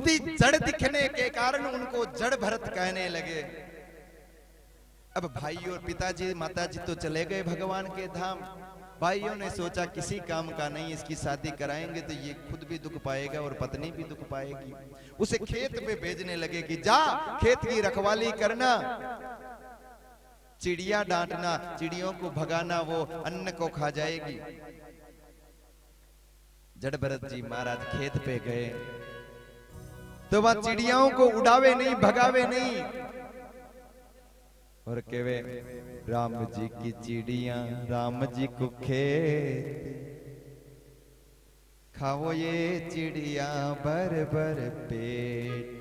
बुद्धि जड़ दिखने के कारण उनको जड़ भरत कहने लगे। अब भाई और पिताजी माताजी तो चले गए भगवान के धाम। भाइयों ने सोचा किसी काम का नहीं, इसकी शादी कराएंगे तो ये खुद भी दुख पाएगा और पत्नी भी दुख पाएगी। उसे खेत पे भेजने लगे कि जा खेत की रखवाली करना, चिड़िया डांटना, चिड़ियों को भगाना, वो अन्न को खा जाएगी। जड़ भरत जी महाराज खेत पे गए तो वह चिड़ियाओं को उड़ावे नहीं, भगावे नहीं, और कहे राम जी की चिड़िया राम जी को खेत, खाओ ये चिड़िया भर भर पेट,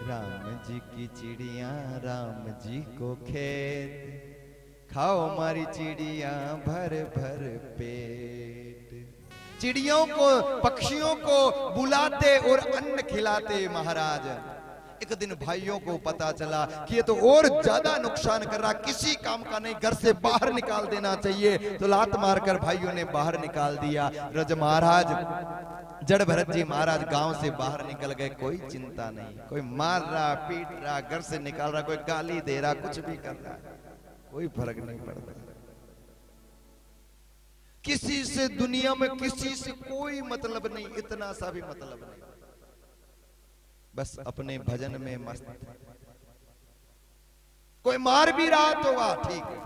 राम जी की चिड़िया राम जी को खेत, खाओ हमारी चिड़िया भर भर पेट। चिड़ियों को पक्षियों को बुलाते और अन्न खिलाते महाराज। एक दिन भाइयों को पता चला कि ये तो और ज्यादा नुकसान कर रहा, किसी काम का नहीं, घर से बाहर निकाल देना चाहिए। तो लात मारकर भाइयों ने बाहर निकाल दिया। रज महाराज जड़ भरत जी महाराज गांव से बाहर निकल गए। कोई चिंता नहीं, कोई मार रहा, पीट रहा, घर से निकाल रहा, कोई गाली दे रहा, कुछ भी कर रहा, कोई फर्क नहीं पड़ता। किसी से दुनिया में किसी से कोई मतलब नहीं, इतना सा भी मतलब नहीं, बस अपने भजन में मस्त। कोई मार भी रहा तो वाह ठीक है।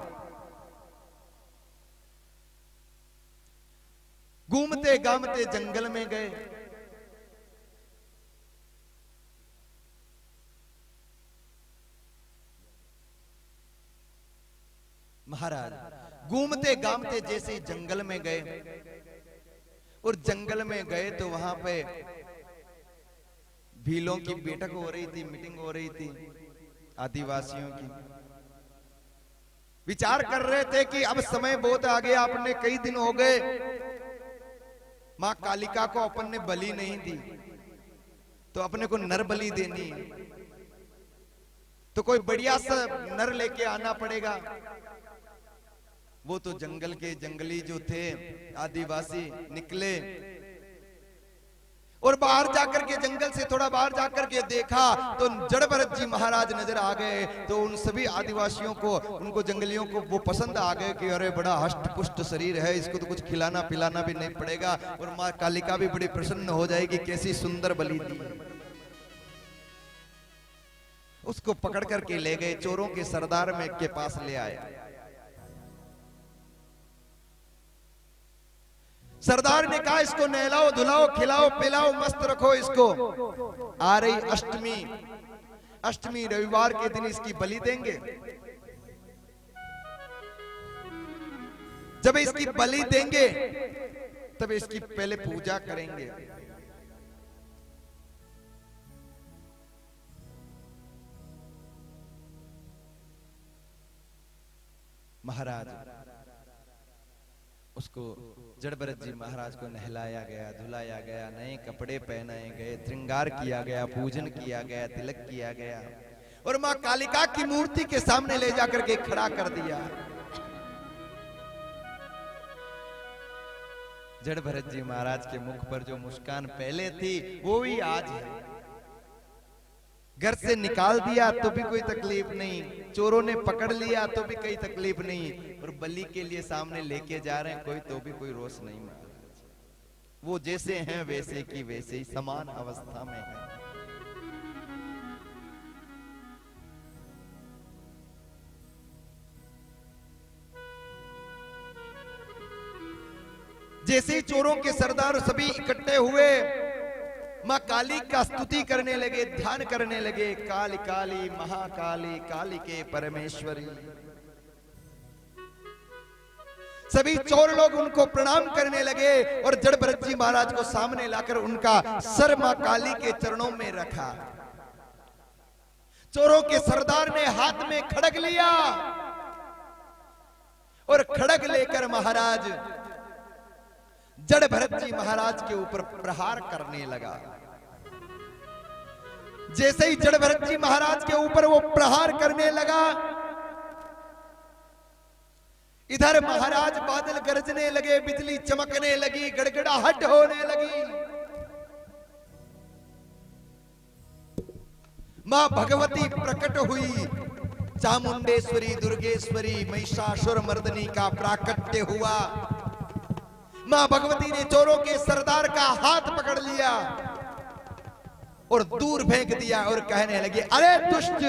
घूमते गामते जंगल में गए। महाराज घूमते गामते जैसे ही जंगल में गए, और जंगल में गए तो वहां पे भीलों की बैठक हो रही थी, मीटिंग हो रही थी आदिवासियों की। विचार कर रहे थे कि अब समय बहुत आ गया, अपने कई दिन हो गए मां कालिका को अपन ने बलि नहीं दी, तो अपने को नर बलि देनी है, तो कोई बढ़िया सा नर लेके आना पड़ेगा। वो तो जंगल के जंगली जो थे आदिवासी निकले, और बाहर जाकर के जंगल से थोड़ा बाहर जाकर के देखा तो जड़ भरत जी महाराज नजर आ गए। तो उन सभी आदिवासियों को, उनको जंगलियों को वो पसंद आ गए कि अरे बड़ा हष्ट पुष्ट शरीर है, इसको तो कुछ खिलाना पिलाना भी नहीं पड़ेगा, और मां कालिका भी बड़ी प्रसन्न हो जाएगी, कैसी सुंदर बलि दी। उसको पकड़ करके ले गए, चोरों के सरदार में के पास ले आए। सरदार ने कहा इसको नहलाओ धुलाओ खिलाओ पिलाओ मस्त रखो इसको। आ रही अष्टमी, अष्टमी रविवार के दिन इसकी बलि देंगे। जब इसकी बलि देंगे तब इसकी पहले पूजा करेंगे। महाराज उसको जड़ भरत जी महाराज को नहलाया गया, धुलाया गया, नए कपड़े पहनाए गए, श्रृंगार किया गया, पूजन किया गया, तिलक किया गया, और मां कालिका की मूर्ति के सामने ले जाकर के खड़ा कर दिया। जड़ भरत जी महाराज के मुख पर जो मुस्कान पहले थी वो भी आज है। घर से निकाल दिया तो भी कोई तकलीफ नहीं, चोरों ने पकड़ लिया तो भी कोई तकलीफ नहीं, और बलि के लिए सामने लेके जा रहे हैं कोई, तो भी कोई रोष नहीं। महाराज वो जैसे हैं वैसे की वैसे ही समान अवस्था में है। जैसे ही चोरों के सरदार सभी इकट्ठे हुए, मां काली का स्तुति करने लगे, ध्यान करने लगे, काली काली महाकाली काली के परमेश्वरी। सभी चोर लोग उनको प्रणाम करने लगे, और जड़ भरत जी महाराज को सामने लाकर उनका सर मां काली के चरणों में रखा। चोरों के सरदार ने हाथ में खड़ग लिया, और खड़ग लेकर महाराज जड़ भरत जी महाराज के ऊपर प्रहार करने लगा। जैसे ही जड़ भरत जी महाराज के ऊपर वो प्रहार करने लगा, इधर महाराज बादल गरजने लगे, बिजली चमकने लगी, गड़गड़ाहट होने लगी। मां भगवती प्रकट हुई, चामुंडेश्वरी, दुर्गेश्वरी, महिषासुर मर्दनी का प्राकट्य हुआ। मां भगवती ने चोरों के सरदार का हाथ पकड़ लिया और दूर फेंक दिया और कहने लगी, अरे दुष्ट,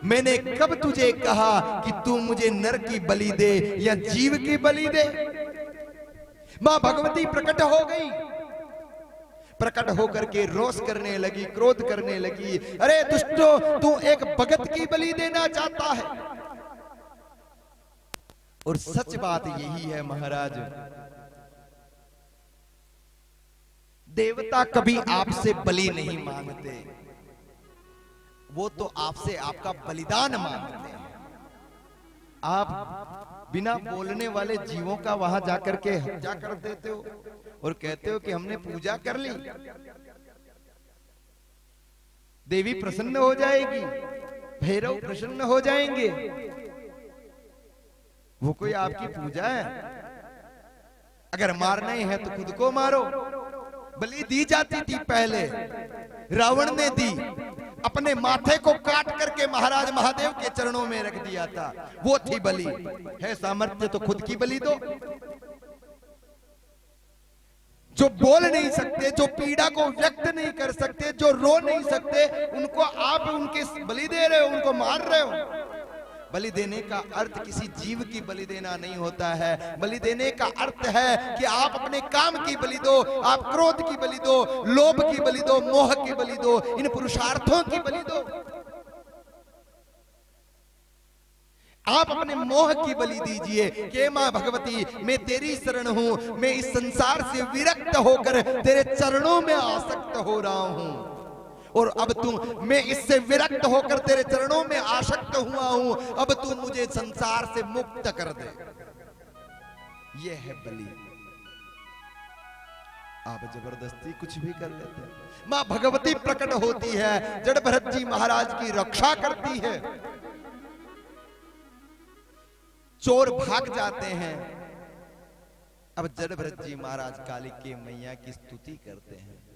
मैंने कब तुझे कहा कि तू मुझे नर की बलि दे या जीव की बलि दे। मां भगवती प्रकट हो गई, प्रकट होकर के रोष करने लगी, क्रोध करने लगी, अरे दुष्टो, तू एक भगत की बलि देना चाहता है। और सच बात यही है महाराज, देवता कभी आपसे बलि नहीं मांगते, वो तो आपसे आपका बलिदान मांगते हैं। आप बिना बोलने वाले जीवों का वहां जाकर के हत्या कर देते हो और कहते हो कि हमने पूजा कर ली, देवी प्रसन्न हो जाएगी, भैरव प्रसन्न हो जाएंगे। वो कोई आपकी पूजा है? अगर मारना ही है तो खुद को मारो। बलि दी जाती थी पहले, रावण ने दी, अपने माथे को काट करके महाराज महादेव के चरणों में रख दिया था, वो थी बलि। है सामर्थ्य तो खुद की बलि दो। जो बोल नहीं सकते, जो पीड़ा को व्यक्त नहीं कर सकते, जो रो नहीं सकते, उनको आप उनके बलि दे रहे हो, उनको मार रहे हो। बलि देने का अर्थ किसी जीव की बलि देना नहीं होता है। बलि देने का अर्थ है कि आप अपने काम की बलि दो, आप क्रोध की बलि दो, लोभ की बलि दो, मोह की बलि दो, इन पुरुषार्थों की बलि दो। आप अपने मोह की बलि दीजिए कि मां भगवती, मैं तेरी शरण हूं, मैं इस संसार से विरक्त होकर तेरे चरणों में आसक्त हो रहा हूं, और अब तू, मैं इससे विरक्त होकर तेरे चरणों में आसक्त हुआ हूं, अब तू मुझे संसार से मुक्त कर दे। यह है बलि। आप जबरदस्ती कुछ भी कर लेते हैं। मां भगवती प्रकट होती है, जड़ भरत जी महाराज की रक्षा करती है, चोर भाग जाते हैं। अब जड़ भरत जी महाराज काली के मैया की स्तुति करते हैं।